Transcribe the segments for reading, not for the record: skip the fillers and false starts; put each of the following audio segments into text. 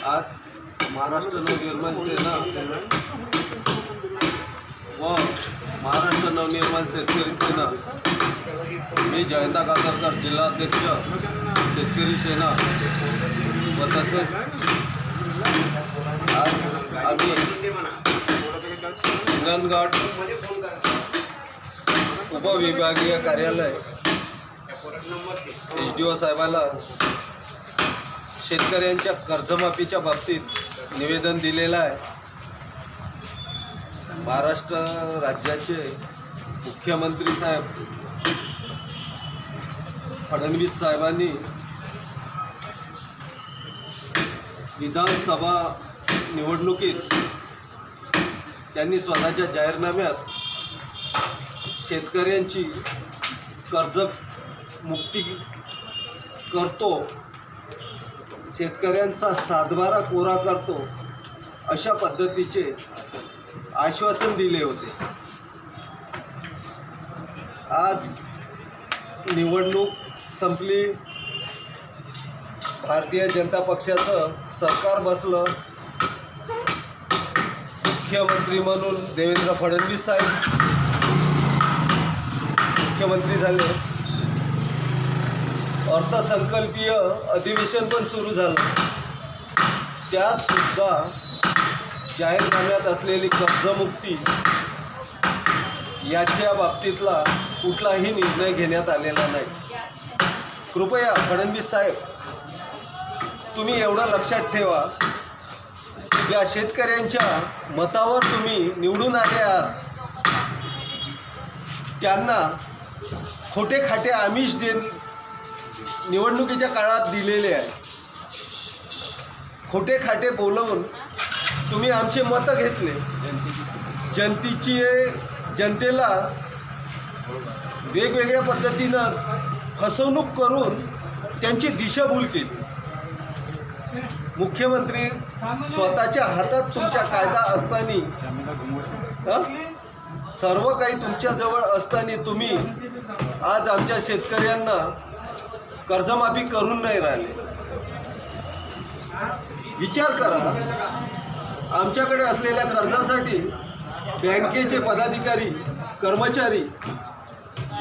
आज महाराष्ट्र नवनिर्माण सेना व महाराष्ट्र नवनिर्माण शेतकरी सेना, मी जयंता कातरकर, जिल्हाध्यक्ष शेतकरी सेना व तसेच आम्ही हिंगणघाट उपविभागीय कार्यालय SDO साहेबाला शेतकऱ्यांच्या कर्जमाफीच्या बाबतीत निवेदन दिलेलं आहे. महाराष्ट्र राज्याचे मुख्यमंत्री साहेब फडणवीस साहेबांनी विधानसभा निवडणुकीत त्यांनी स्वतःच्या जाहीरनाम्यात शेतकऱ्यांची कर्जमुक्ती करतो, शेतकऱ्यांचा सातबारा कोरा करतो अशा पद्धतीचे आश्वासन दिले होते. आज निवडणूक संपली, भारतीय जनता पक्षाचं सरकार बसलं, मुख्यमंत्री म्हणून देवेंद्र फडणवीस साहेब मुख्यमंत्री झाले, अर्थसंकल्पीय अधिवेशन पण सुरू झालं. त्यात सुद्धा जाहीरनाम्यात असलेली कर्जमुक्ती याच्या बाबतीतला कुठलाही निर्णय घेण्यात आलेला नाही. कृपया फडणवीस साहेब, तुम्ही एवढं लक्षात ठेवा, ज्या शेतकऱ्यांच्या मतावर तुम्ही निवडून आले आहात त्यांना खोटे खाटे आमिष निवडणुकीच्या काळात दिलेले आहे. खोटे खाटे बोलवून तुम्ही आमचे मतं घेतले, जनतेला वेगवेगळ्या पद्धतीनं फसवणूक करून त्यांची दिशाभूल केली. मुख्यमंत्री स्वतःच्या हातात तुमच्या कायदा असताना, सर्व काही तुमच्याजवळ असताना तुम्ही आज आमच्या शेतकऱ्यांना कर्जमाफी करून नाही राहिले. विचार करा, आमच्याकडे असलेल्या कर्जासाठी बँकेचे पदाधिकारी कर्मचारी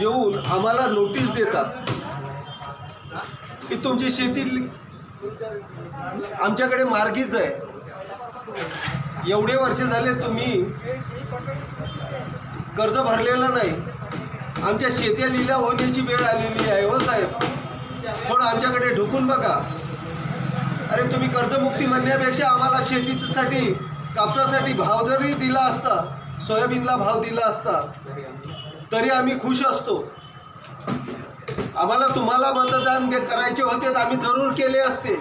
येऊन आम्हाला नोटीस देतात की तुमची शेती आमच्याकडे मार्गीच आहे. एवढे वर्ष झाले तुम्ही कर्ज भरलेलं नाही, आमच्या शेत्या लिला होण्याची वेळ आलेली आहे. हो साहेब, थोडं आमच्याकडे ढुकून बघा. अरे तुम्ही कर्जमुक्ती म्हणण्यापेक्षा आम्हाला शेतीसाठी, कापसासाठी भाव जरी दिला असता, सोयाबीनला भाव दिला असता तरी आम्ही खुश असतो. आम्हाला तुम्हाला मतदान करायचे होते तर आम्ही जरूर केले असते.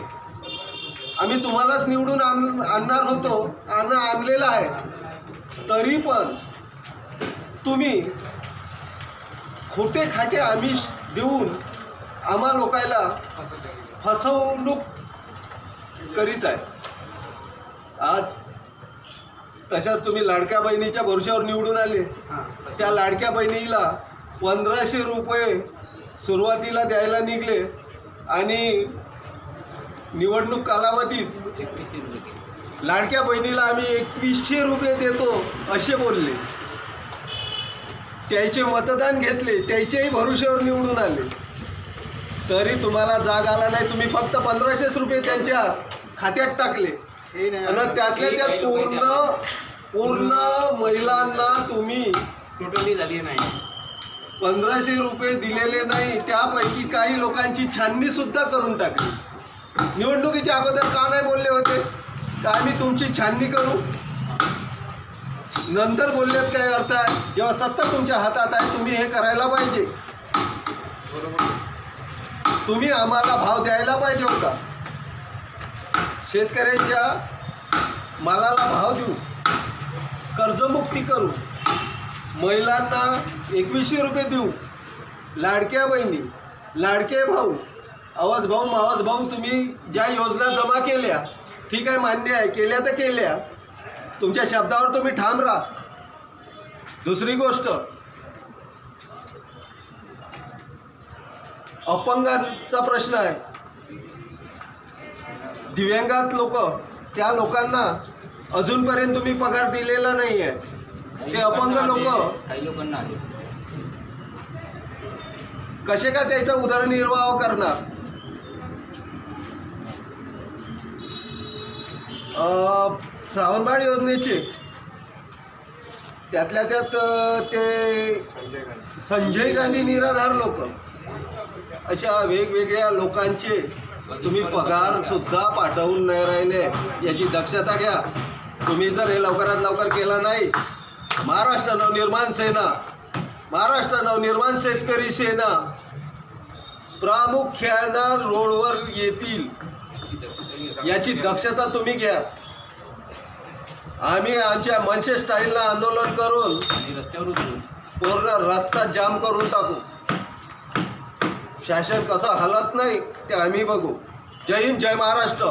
आम्ही तुम्हालाच निवडून आणणार होतो, आणलेलं आहे. तरी पण तुम्ही खोटे खाटे आमिष देऊन आम्हा लोकांना फसवणूक करीत आहे. आज तशाच तुम्ही लाडक्या बहिणीच्या भरोश्यावर निवडून आले. त्या लाडक्या बहिणीला 1500 रुपये सुरुवातीला द्यायला निघले आणि निवडणूक कालावधीत लाडक्या बहिणीला आम्ही 2100 रुपये देतो असे बोलले. त्याचे मतदान घेतले, त्याच्याही भरोश्यावर निवडून आले, तरी तुम्हाला जाग आला नाही. तुम्ही फक्त 1500 रुपये त्यांच्या खात्यात टाकले आणि त्यातल्या त्यात पूर्ण महिलांना तुम्ही टोटली झाली नाही. 1500 रुपये दिलेले नाही. त्यापैकी काही लोकांची छाननी सुद्धा करून टाकली. निवडणुकीच्या अगोदर का नाही बोलले होते का आम्ही तुमची छाननी करू? नंतर बोलल्यात काय अर्थ आहे? जेव्हा सत्ता तुमच्या हातात आहे तुम्ही हे करायला पाहिजे. तुम्ही आम्हाला भाव द्यायला पाहिजे होता. शेतकऱ्यांच्या मालाला भाव देऊ, कर्जमुक्ती करू, महिलांना 2100 रुपये देऊ, लाडक्या बहिणी, लाडके भाऊ, आवाज भाऊ, मावस भाऊ, तुम्ही ज्या योजना जमा केल्या ठीक आहे, मान्य आहे, केल्या तर केल्या, तुमच्या शब्दावर तुम्ही ठाम राहा. दुसरी गोष्ट, अपंगांचा प्रश्न आहे. दिव्यांगात लोक त्या लोकांना अजूनपर्यंत तुम्ही पगार दिलेला नाही आहे. ते अपंग लोक काही लोकांना आले. कसे का त्याचा उदरनिर्वाह करणार? श्रावणबाळ योजनेचे त्यातल्या त्यात ते संजय गांधी निराधार लोक अशा वेगवेगळ्या लोकांचे तुम्ही पगार सुद्धा पाठवून नाही राहिले. याची दक्षता घ्या. तुम्ही जर हे लवकरात लवकर केलं नाही, महाराष्ट्र नवनिर्माण सेना, महाराष्ट्र नवनिर्माण शेतकरी सेना प्रामुख्यानं रोडवर येतील. याची दक्षता तुम्ही घ्या. आम्ही आमच्या मनसे स्टाईलला आंदोलन करून आणि रस्त्यावर उतरून पूर्ण रस्ता जाम करून टाकू. शासन कसं हलत नाही ते आम्ही बघू. जय हिंद, जय महाराष्ट्र.